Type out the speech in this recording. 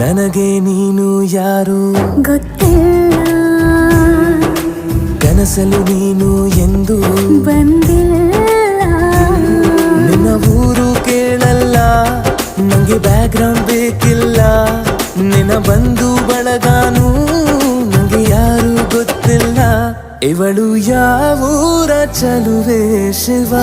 ನನಗೆ ನೀನು ಯಾರು ಗೊತ್ತಿಲ್ಲ, ಕನಸಲು ನೀನು ಎಂದು ಬಂದಿಲ್ಲ. ನಿನ್ನ ಊರು ಕೇಳಲ್ಲ, ನಂಗೆ ಬ್ಯಾಕ್ಗ್ರೌಂಡ್ ಬೇಕಿಲ್ಲ. ನಿನ್ನ ಬಂಧು ಬಳಗಾನು ನಂಗೆ ಯಾರು ಗೊತ್ತಿಲ್ಲ. ಇವಳು ಯಾವೂರ ಚಲುವೆ ಶಿವ.